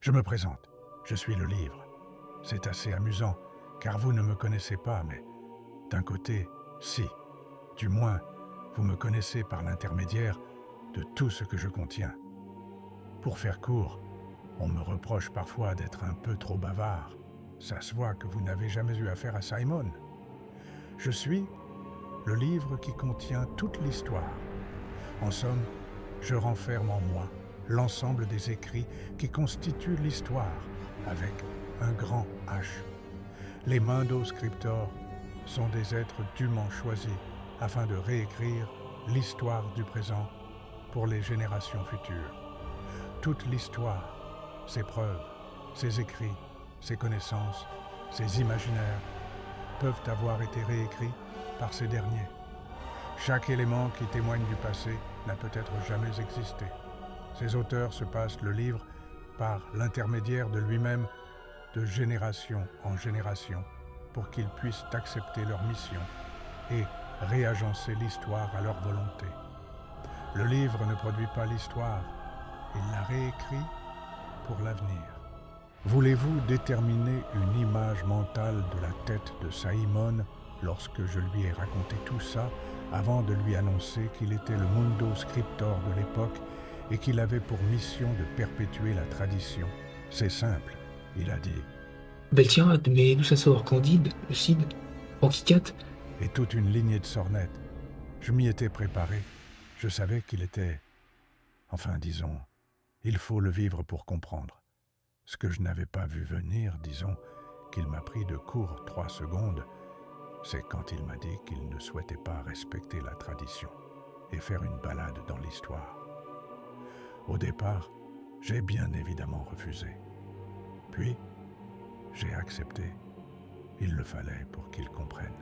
Je me présente, je suis le livre. C'est assez amusant, car vous ne me connaissez pas, mais d'un côté, si. Du moins, vous me connaissez par l'intermédiaire de tout ce que je contiens. Pour faire court, on me reproche parfois d'être un peu trop bavard. Ça se voit que vous n'avez jamais eu affaire à Simon. Je suis le livre qui contient toute l'histoire. En somme, je renferme en moi l'ensemble des écrits qui constituent l'histoire, avec un grand H. Les Mundo Scriptors sont des êtres dûment choisis afin de réécrire l'histoire du présent pour les générations futures. Toute l'histoire, ses preuves, ses écrits, ses connaissances, ses imaginaires, peuvent avoir été réécrits par ces derniers. Chaque élément qui témoigne du passé n'a peut-être jamais existé. Ces auteurs se passent le livre par l'intermédiaire de lui-même de génération en génération pour qu'ils puissent accepter leur mission et réagencer l'histoire à leur volonté. Le livre ne produit pas l'histoire, il la réécrit pour l'avenir. Voulez-vous déterminer une image mentale de la tête de Simon lorsque je lui ai raconté tout ça avant de lui annoncer qu'il était le Mundo Scriptor de l'époque et qu'il avait pour mission de perpétuer la tradition? C'est simple, il a dit. Belle tirade, mais d'où ça sort? Candide, le Cid, Anquicat? Et toute une lignée de sornettes. Je m'y étais préparé. Je savais qu'il était... Enfin, disons, il faut le vivre pour comprendre. Ce que je n'avais pas vu venir, disons, qu'il m'a pris de court 3 secondes, c'est quand il m'a dit qu'il ne souhaitait pas respecter la tradition et faire une balade dans l'histoire. Au départ, j'ai bien évidemment refusé. Puis, j'ai accepté. Il le fallait pour qu'il comprenne.